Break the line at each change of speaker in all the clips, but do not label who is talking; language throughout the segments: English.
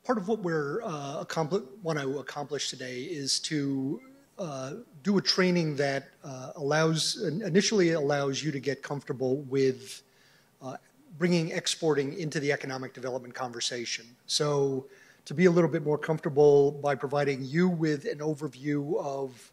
Part of what we're want to accomplish today is to do a training that initially allows you to get comfortable with bringing exporting into the economic development conversation. So to be a little bit more comfortable by providing you with an overview of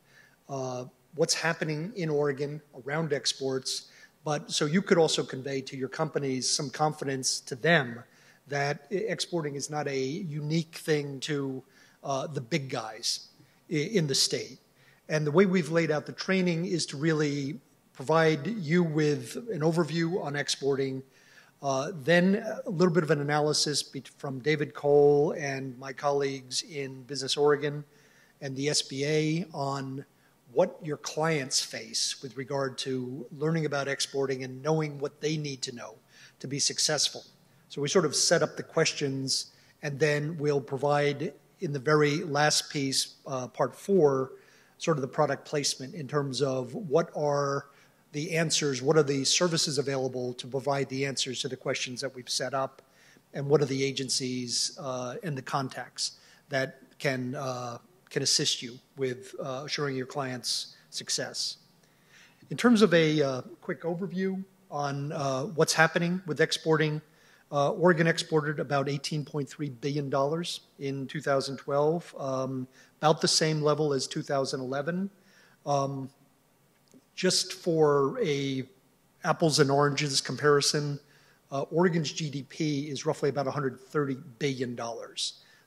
what's happening in Oregon around exports, but so you could also convey to your companies some confidence to them that exporting is not a unique thing to the big guys in the state. And the way we've laid out the training is to really provide you with an overview on exporting, then a little bit of an analysis from David Cole and my colleagues in Business Oregon and the SBA on what your clients face with regard to learning about exporting and knowing what they need to know to be successful. So we sort of set up the questions, and then we'll provide in the very last piece, part 4, sort of the product placement in terms of what are the answers, what are the services available to provide the answers to the questions that we've set up, and what are the agencies and the contacts that can assist you with assuring your clients' success. In terms of a quick overview on what's happening with exporting, Oregon exported about $18.3 billion in 2012, about the same level as 2011. Just for a apples and oranges comparison, Oregon's GDP is roughly about $130 billion.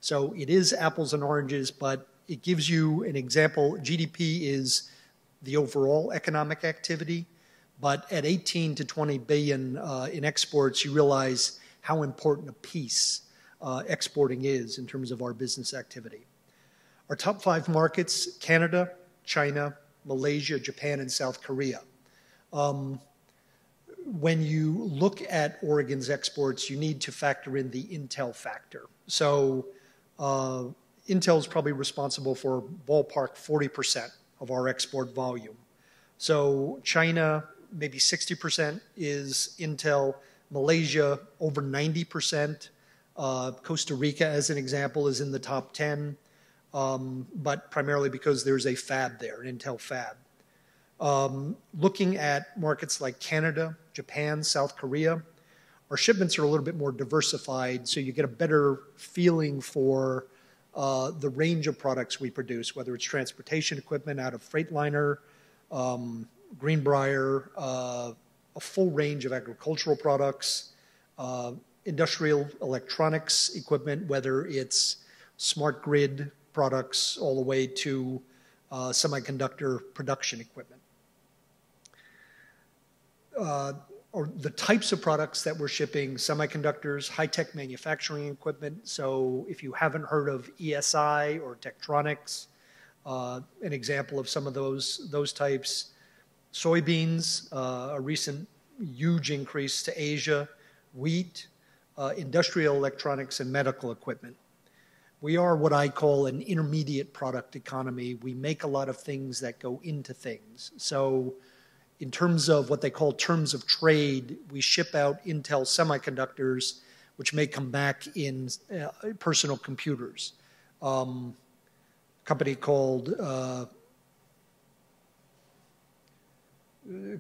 So it is apples and oranges, but it gives you an example. GDP is the overall economic activity, but at 18 to 20 billion in exports, you realize how important a piece exporting is in terms of our business activity. Our top 5 markets: Canada, China, Malaysia, Japan, and South Korea. When you look at Oregon's exports, you need to factor in the Intel factor. So Intel is probably responsible for ballpark 40% of our export volume. So China, maybe 60% is Intel. Malaysia, over 90%. Costa Rica, as an example, is in the top 10, but primarily because there's a fab there, an Intel fab. Looking at markets like Canada, Japan, South Korea, our shipments are a little bit more diversified, so you get a better feeling for the range of products we produce, whether it's transportation equipment out of Freightliner, Greenbrier, a full range of agricultural products, industrial electronics equipment, whether it's smart grid products all the way to semiconductor production equipment. Or the types of products that we're shipping: semiconductors, high-tech manufacturing equipment. So if you haven't heard of ESI or Tektronix, an example of some of those types. Soybeans, a recent huge increase to Asia, wheat, industrial electronics, and medical equipment. We are what I call an intermediate product economy. We make a lot of things that go into things. So in terms of what they call terms of trade, we ship out Intel semiconductors, which may come back in personal computers. A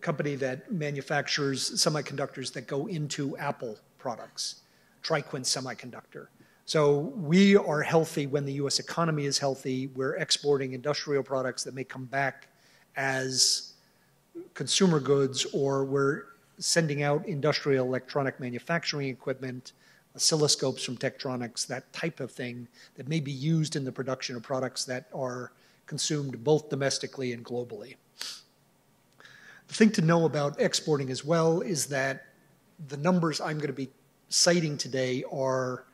company that manufactures semiconductors that go into Apple products, Triquint Semiconductor. So we are healthy when the U.S. economy is healthy. We're exporting industrial products that may come back as consumer goods, or we're sending out industrial electronic manufacturing equipment, oscilloscopes from Tektronix, that type of thing that may be used in the production of products that are consumed both domestically and globally. The thing to know about exporting as well is that the numbers I'm going to be citing today are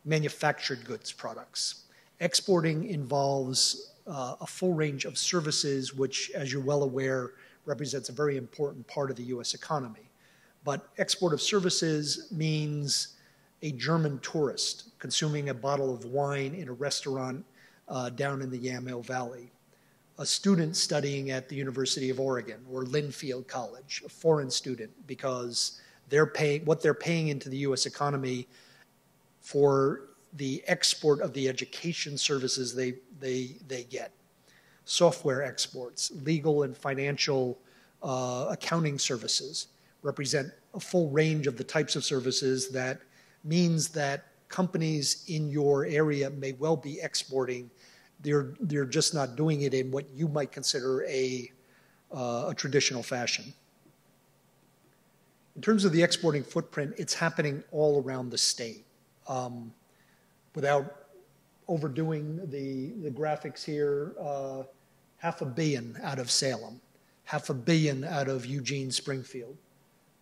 manufactured goods products. Exporting involves a full range of services, which, as you're well aware, represents a very important part of the U.S. economy. But export of services means a German tourist consuming a bottle of wine in a restaurant down in the Yamhill Valley, a student studying at the University of Oregon or Linfield College, a foreign student, because what they're paying into the U.S. economy for the export of the education services they get. Software exports, legal and financial accounting services represent a full range of the types of services that means that companies in your area may well be exporting. They're just not doing it in what you might consider a traditional fashion. In terms of the exporting footprint, it's happening all around the state. Without overdoing the graphics here, $500 million out of Salem, $500 million out of Eugene, Springfield.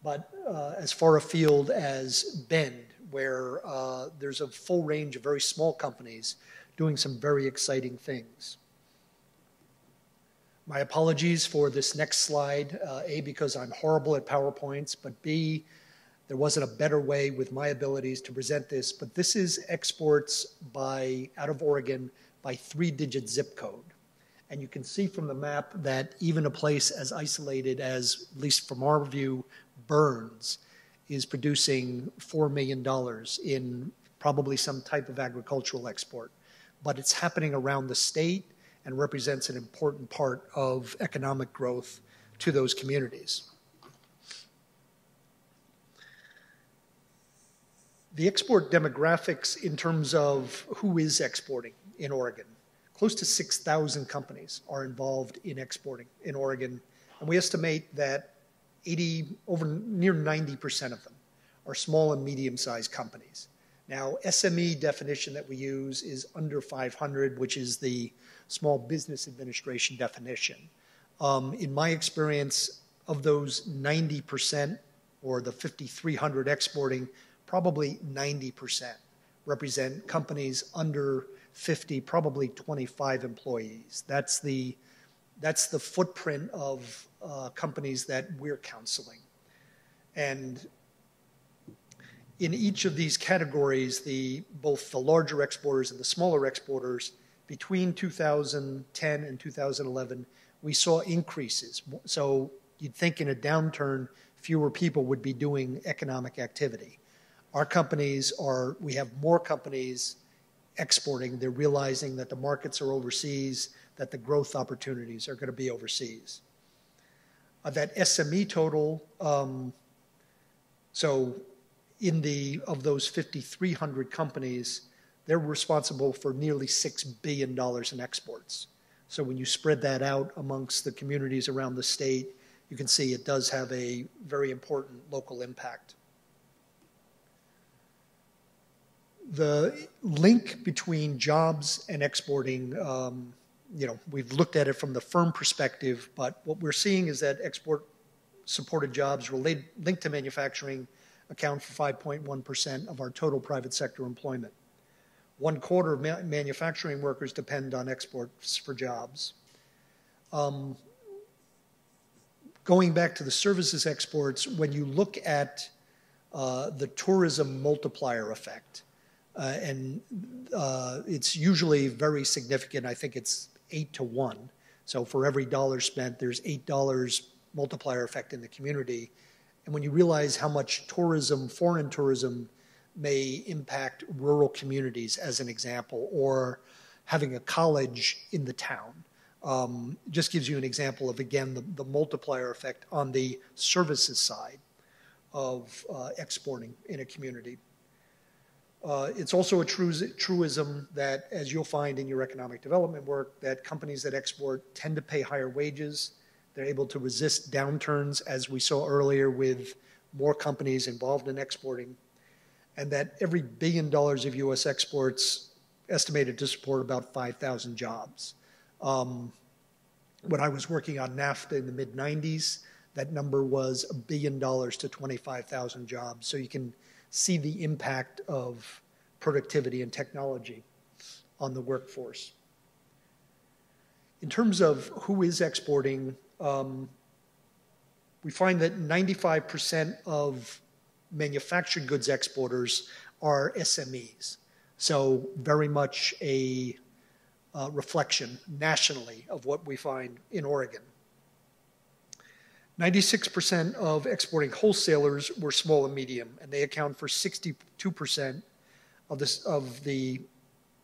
But as far afield as Bend, where there's a full range of very small companies doing some very exciting things. My apologies for this next slide, A, because I'm horrible at PowerPoints, but B, there wasn't a better way with my abilities to present this, but this is exports out of Oregon by 3-digit zip code. And you can see from the map that even a place as isolated as, at least from our view, Burns, is producing $4 million in probably some type of agricultural export. But it's happening around the state and represents an important part of economic growth to those communities. The export demographics in terms of who is exporting in Oregon. Close to 6,000 companies are involved in exporting in Oregon, and we estimate that near 90% of them are small and medium-sized companies. Now, SME definition that we use is under 500, which is the Small Business Administration definition. In my experience, of those 90%, or the 5,300 exporting, probably 90% represent companies under 50, probably 25 employees. That's the footprint of companies that we're counseling. And in each of these categories, both the larger exporters and the smaller exporters, between 2010 and 2011, we saw increases. So you'd think in a downturn, fewer people would be doing economic activity. Our companies we have more companies exporting. They're realizing that the markets are overseas, that the growth opportunities are going to be overseas. That SME total, so of those 5,300 companies, they're responsible for nearly $6 billion in exports. So when you spread that out amongst the communities around the state, you can see it does have a very important local impact. The link between jobs and exporting, we've looked at it from the firm perspective, but what we're seeing is that export-supported jobs linked to manufacturing account for 5.1% of our total private sector employment. 1/4 of manufacturing workers depend on exports for jobs. Going back to the services exports, when you look at the tourism multiplier effect, it's usually very significant. I think it's 8 to 1. So for every dollar spent, there's $8 multiplier effect in the community. And when you realize how much tourism, foreign tourism, may impact rural communities, as an example, or having a college in the town, just gives you an example of, again, the multiplier effect on the services side of exporting in a community. It's also a truism that, as you'll find in your economic development work, that companies that export tend to pay higher wages. They're able to resist downturns, as we saw earlier with more companies involved in exporting, and that every $1 billion of U.S. exports estimated to support about 5,000 jobs. When I was working on NAFTA in the mid-90s, that number was $1 billion to 25,000 jobs. So you can see the impact of productivity and technology on the workforce. In terms of who is exporting, we find that 95% of manufactured goods exporters are SMEs. So very much a reflection nationally of what we find in Oregon. 96% of exporting wholesalers were small and medium, and they account for 62% of the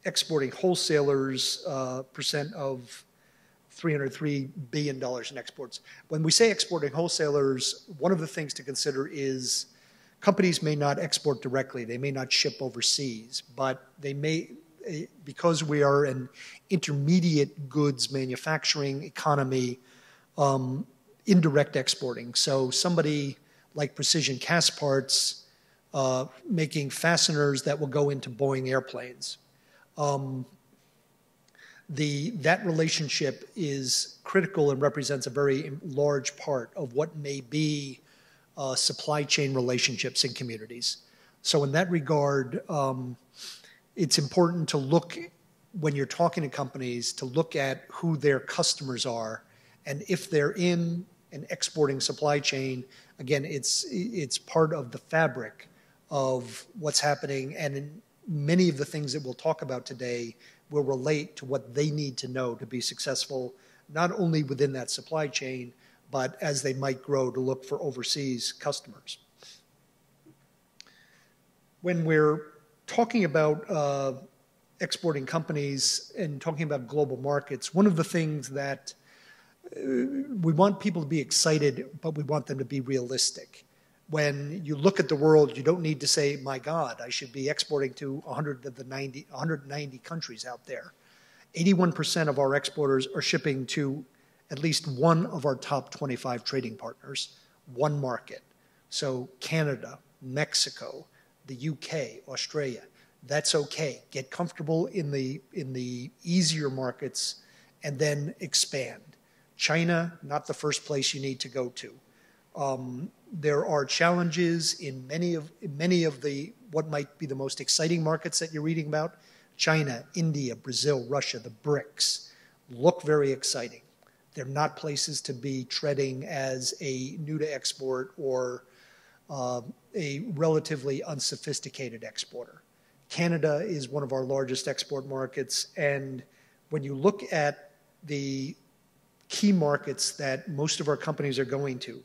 exporting wholesalers percent of $303 billion in exports. When we say exporting wholesalers, one of the things to consider is companies may not export directly. They may not ship overseas, but they may, because we are an intermediate goods manufacturing economy, indirect exporting. So somebody like Precision Castparts making fasteners that will go into Boeing airplanes. That relationship is critical and represents a very large part of what may be supply chain relationships in communities. So in that regard, it's important to look, when you're talking to companies, to look at who their customers are. And if they're in an exporting supply chain, again, it's part of the fabric of what's happening. And in many of the things that we'll talk about today will relate to what they need to know to be successful, not only within that supply chain, but as they might grow to look for overseas customers. When we're talking about exporting companies and talking about global markets, one of the things that we want people to be excited, but we want them to be realistic. When you look at the world, you don't need to say, my God, I should be exporting to 190 countries out there. 81% of our exporters are shipping to at least one of our top 25 trading partners, one market. So Canada, Mexico, the UK, Australia. That's okay. Get comfortable in the easier markets and then expand. China, not the first place you need to go to. There are challenges in many of the what might be the most exciting markets that you're reading about. China, India, Brazil, Russia, the BRICS look very exciting. They're not places to be treading as a new to export or a relatively unsophisticated exporter. Canada is one of our largest export markets, and when you look at the key markets that most of our companies are going to,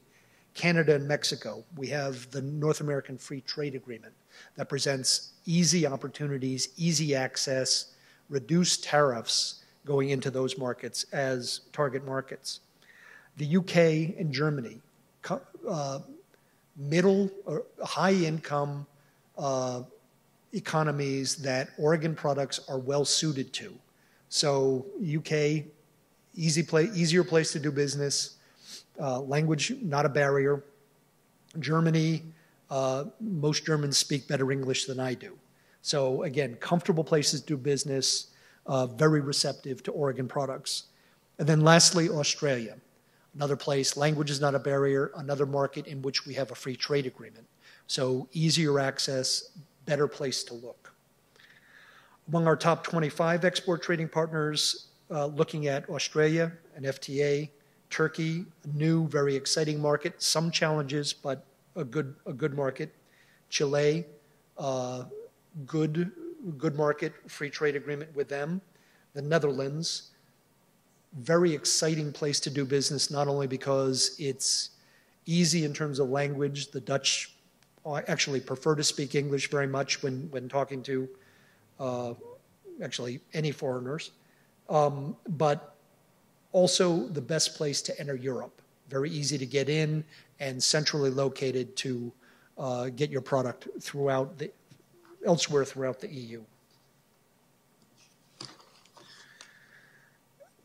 Canada and Mexico, we have the North American Free Trade Agreement that presents easy opportunities, easy access, reduced tariffs going into those markets as target markets. The UK and Germany, middle or high income economies that Oregon products are well suited to. So UK, easier place to do business. Language, not a barrier. Germany, most Germans speak better English than I do. So again, comfortable places to do business, very receptive to Oregon products. And then lastly, Australia, another place, language is not a barrier, another market in which we have a free trade agreement. So easier access, better place to look. Among our top 25 export trading partners, looking at Australia, an FTA, Turkey, a new, very exciting market, some challenges, but a good market. Chile, good market, free trade agreement with them. The Netherlands, very exciting place to do business, not only because it's easy in terms of language. The Dutch actually prefer to speak English very much when talking to actually any foreigners, but also the best place to enter Europe. Very easy to get in and centrally located to get your product elsewhere throughout the EU.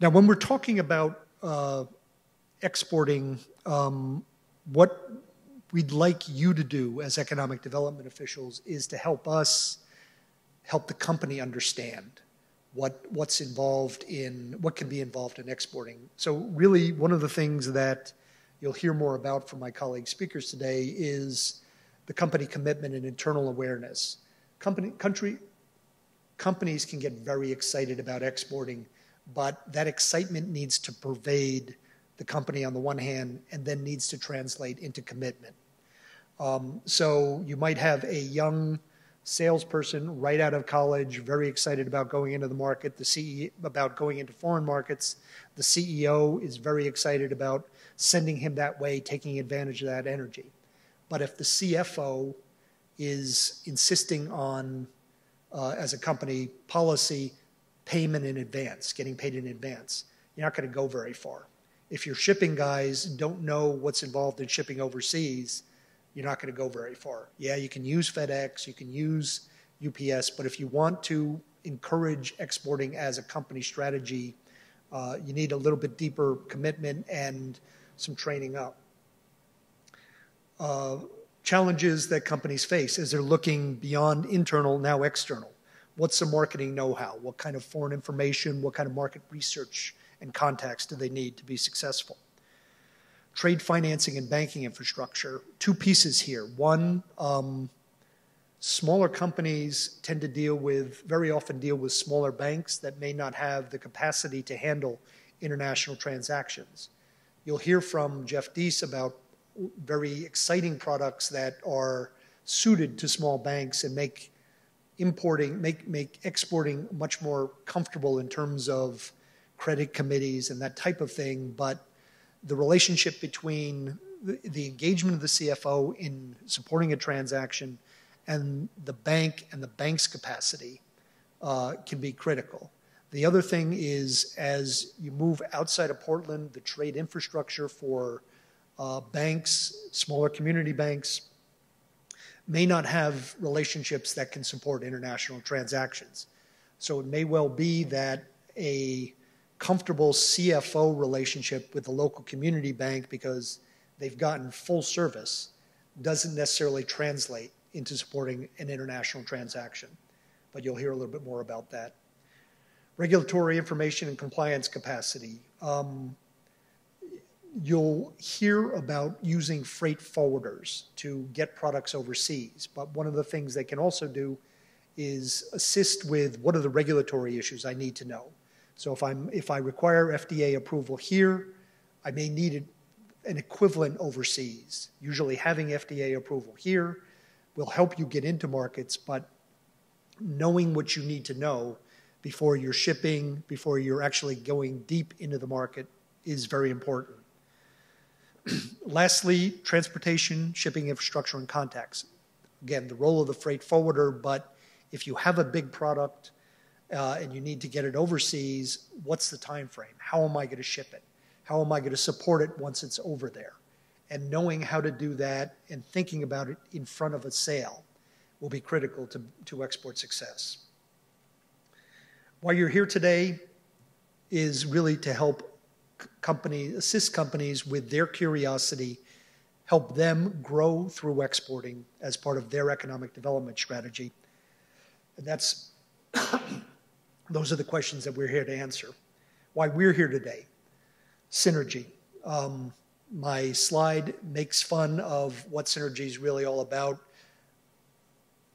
Now, when we're talking about exporting, what we'd like you to do as economic development officials is to help the company understand what can be involved in exporting. So really, one of the things that you'll hear more about from my colleague speakers today is the company commitment and internal awareness. Companies can get very excited about exporting, but that excitement needs to pervade the company on the one hand and then needs to translate into commitment. So you might have a young salesperson right out of college, very excited about going into the market, about going into foreign markets. The CEO is very excited about sending him that way, taking advantage of that energy. But if the CFO is insisting on as a company policy, payment in advance, getting paid in advance. You're not going to go very far. If your shipping guys don't know what's involved in shipping overseas, you're not going to go very far. Yeah, you can use FedEx, you can use UPS, but if you want to encourage exporting as a company strategy, you need a little bit deeper commitment and some training up. Challenges that companies face as they're looking beyond internal, now external. What's the marketing know-how? What kind of foreign information, what kind of market research and contacts do they need to be successful? Trade financing and banking infrastructure. Two pieces here. One, smaller companies tend to very often deal with smaller banks that may not have the capacity to handle international transactions. You'll hear from Jeff Deese about very exciting products that are suited to small banks and make exporting much more comfortable in terms of credit committees and that type of thing. But the relationship between the engagement of the CFO in supporting a transaction and the bank and the bank's capacity can be critical. The other thing is, as you move outside of Portland, the trade infrastructure for banks, smaller community banks, may not have relationships that can support international transactions. So it may well be that a comfortable CFO relationship with the local community bank, because they've gotten full service, doesn't necessarily translate into supporting an international transaction. But you'll hear a little bit more about that. Regulatory information and compliance capacity. You'll hear about using freight forwarders to get products overseas, but one of the things they can also do is assist with what are the regulatory issues I need to know. So if I require FDA approval here, I may need an equivalent overseas. Usually having FDA approval here will help you get into markets, but knowing what you need to know before you're shipping, before you're actually going deep into the market is very important. Lastly, transportation, shipping infrastructure, and contacts. Again, the role of the freight forwarder, but if you have a big product and you need to get it overseas, what's the time frame? How am I going to ship it? How am I going to support it once it's over there? And knowing how to do that and thinking about it in front of a sale will be critical to export success. Why you're here today is really to help assist companies with their curiosity, help them grow through exporting as part of their economic development strategy. And those are the questions that we're here to answer. Why we're here today. Synergy. My slide makes fun of what synergy is really all about.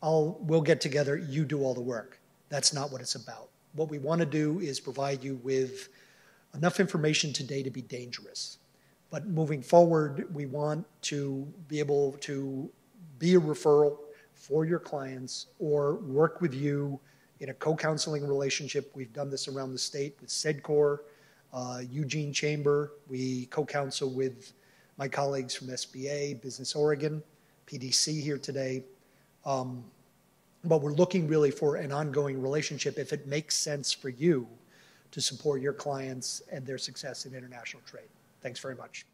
We'll get together, you do all the work. That's not what it's about. What we want to do is provide you with enough information today to be dangerous. But moving forward, we want to be able to be a referral for your clients or work with you in a co-counseling relationship. We've done this around the state with SEDCOR, Eugene Chamber. We co-counsel with my colleagues from SBA, Business Oregon, PDC here today. But we're looking really for an ongoing relationship if it makes sense for you to support your clients and their success in international trade. Thanks very much.